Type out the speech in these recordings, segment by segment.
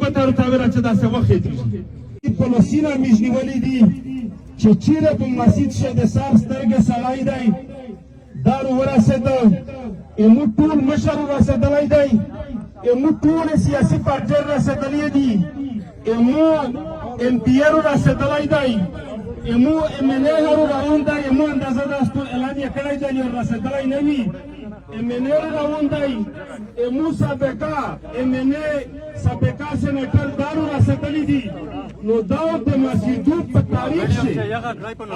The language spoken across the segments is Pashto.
به تاسو ته ویل چې داسې وخت یې په لسینه میش نیولې دي چې چیرې په مسجد شه د سار سترګې سړی دی دار ورسېده زموږ ټول مشر رسېدلی دی زموږ ټولې سیاسي پارټۍ رسېدلې دي زموږ ایم پي ارو رسېدلی دی زموږ ایم این اې هرو راون دی زموږ اندازه دا ټول اعلان یې کړی دی چې رسېدلی نه وي ایم این اې راون دی زموږ سابقه ایم این اې سابقه سینیټر دارو رسېدلی دي نو دا د مسجدو په تاریخ کې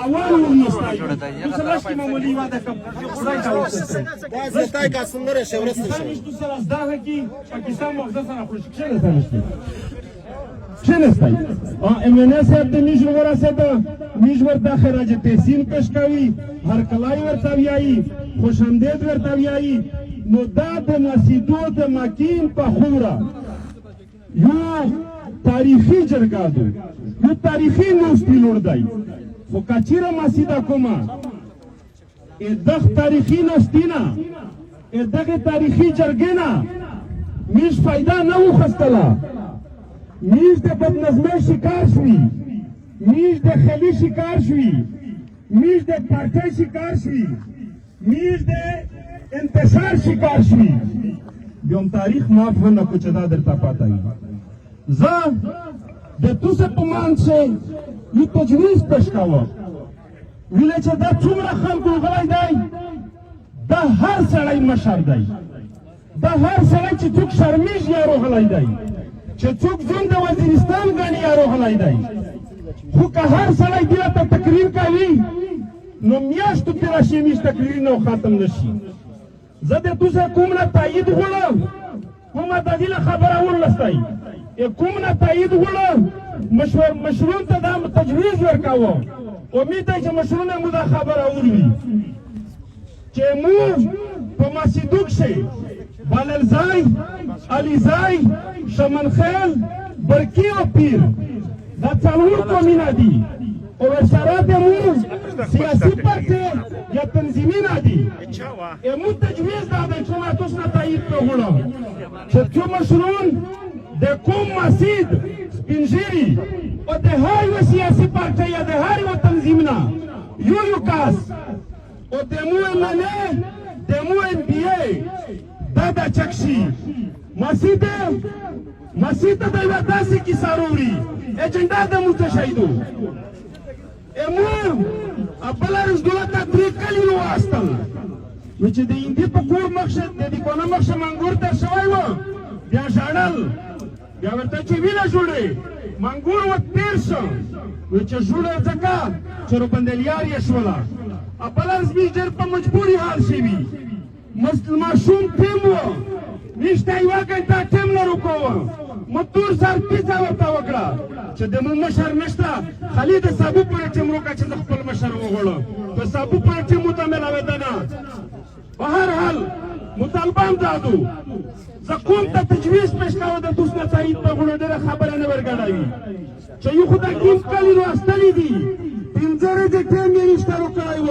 اول ورنستای مثلا چې معمولی واده کوم خدای ته وکړي دا ستای کا څنګه شورسته شي نشته سره دا کی پاکستان مغزه سره خوش کېږي چنستای ام ان اس صاحب د میجر ورسېده میجر د خراج تحسین پیش کوي هر کلای ورته ویایي خوش آمدید ورته ویایي نو دا د مسجدو د مکین په خوره یو تاریخی جرګه ده یو تاریخي نوستی لور دی خو کچیره مسجده کومه دغه تاریخي نوستینا دغه تاریخي جرګه نه میش فایده نه وخستله میش د بدنظمۍ شکار شوي میش د خلي شکار شوي میش د پارټۍ شکار شوي میش د انتشار شکار شوي بیوم تاریخ معاف نه کو چې دا درته پاته وي زه د توسه په مانځ یو تجویز پیش کوم ویل چې دا څومره خلکو غلی دی دا هر سړی مشر دی دا هر سړی چې څوک شرمیږي یا روغلی دی چې څوک ځان د وزیرستان ګڼي یا روغلی دی خو که هر سړی دې ته تقریر کوي نو میاشتو تېره شي میش تقریر نه ختم نه شي زه د توسه کوم نه تایید غواړم کومه د دې خبره ورلستی کوم نه تایید غواړم مشرون ته دا تجویز ورکوم امید دی چې مشرونه مو دا خبره وروي چې موږ په مسجدو کښې بللځای علیځای شمنخیل برکي او پیر دا څلور قومونه دي او اشارات موږ سیاسي پارټۍ یا تنظیمونه دي موږ تجویز دا دی چې ما تاسو نه تایید وغواړم چې څو مشرون د کوم مسجد سپینږیري او د هر یوه سیاسي پارټۍ یا د هر یوه تنظیم نه یو کس او د مو ایم ان اې د مو ایم پي اې دا دا چک شي مسجد ته د یوه داسې کیسه راوړي اجنډا د موږ څه شی دو موږ بله ورځ دولت ته 3 کلي وواستل نو چې د هندي په کور مخشه د دیکونه مخشه منګور ته شوی و بیا ژړل بیا ورته چې ویله جوړې منګور و تېر شو نو چې جوړه ځکه چې روبندلیار یې شوله بله ورځ میش ډېر په مجبوري حال شوي ماشوم ټیم و میش ته یوه ګنټه ټیم نه روکوه متور سر پیڅه ورته وکړه چې د مو مشر نشته خالي د صابو پورې ټیم روکه چې زه خپل مشر وغواړم په صابو پورې ټیم ورته میلاوېده نه په هر حال مطالبه هم دادو زه کوم ته تجویز پیش کوم د دوست نه تایید په غوړو ډېره خبره نه ورګډوي چې یو خو دا کوم کلي لوستلي دي پنځه ورځې ټیم یې نشته روکړی و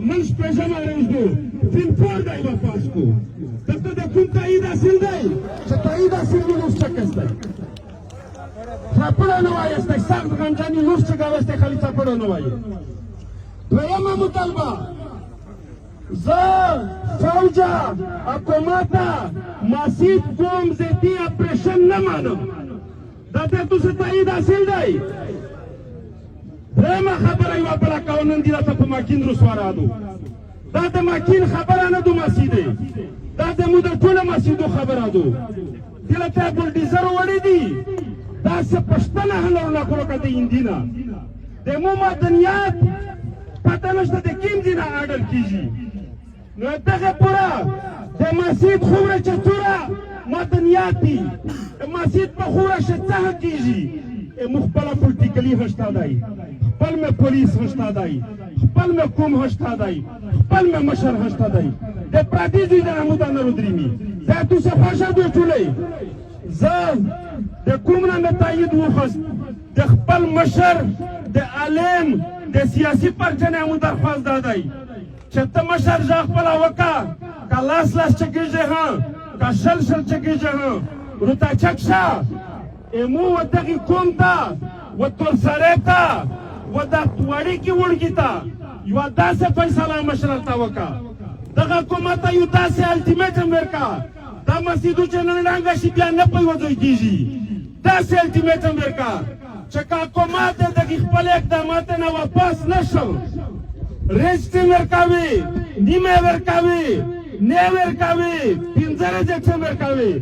نن شپږمه ورځ ده فلپور دی وفاس کو دلته د کوم تایید حاصل دی چې تایید حاصل دی لوس چکس دی څاپړه نه وایستی سخت غنجاني لوس چکه وستی خالي څاپړه نه وایي دویمه مطالبه زه فوجه حکومته مسجد قوم ضدي اپریشن نه منم دا ته تاسو تایید حاصل دی درېیمه خبره یوه بله کوم نن دې راته په ماکین رسوارادو دا د ماکین خبره نه دو مسجد دا د مو د ټولو مسجدو خبره دو دله ته بلډیزر وړی دي دا څه پښتنه هم نه کړو که د هندي نه د مو مدنیات پته نشته د کوم ځای نه اډر کېږي نو دغه پوره د مسجد خوره چې څوره مدنیات دي مسجد په خوره چې څه کېږي مو خپله پولټیکلي هشته دی خپل مې پولیس هشته دی خپل مې قوم هشته دی خپل مې مشر هشته دی د پردي دوی د نمو دا نه ودرېمي دا توسه خوښه دوی ټولې زه د کوم نه مې تایید وخوست د خپل مشر د عالم د سیاسي پارټۍ نه مو درخواست دا دی چې ته مشر ژغ خپله وکړه که لاس چکېږي هم که شل چکېږي هم روته چک شه امو ودغه کوم ته و تر سره ته و د وړي کې وړګی ته یو داسې فیصله مشرتا وکا دغه حکومت یو داسې الټیمیټم ورکا دا مسجدو چې نن ډنګ شي بیا نه پیوځي کیږي داسې الټیمیټم ورکا چې کا حکومت د خپل اقدامات نه واپس نشو رجسټر ورکاوي نیمه ورکاوي نه ورکاوي پنځره جټ ورکاوي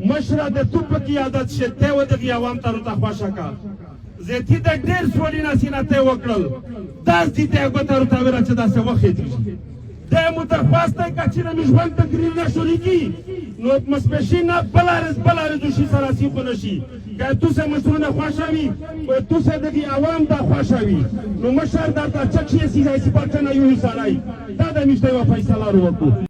مشره د توپ کی عادت شته و د عوام ته خوښه کا زه ته د ډیر سولې نسینه ته وکړل داس دي ته غوتر ته ورچ داسه وخت دي د متخواست کچره مشوال تقریر نشوري کی نو مسپشینا بلارز دوشي سراسي خو نشي که تو سه مسونه خوشاوي او تو سه د عوام ته خوشاوي نو مشر دا چک شي سي پټنه یو سړی دا د مشته فیصله وکړو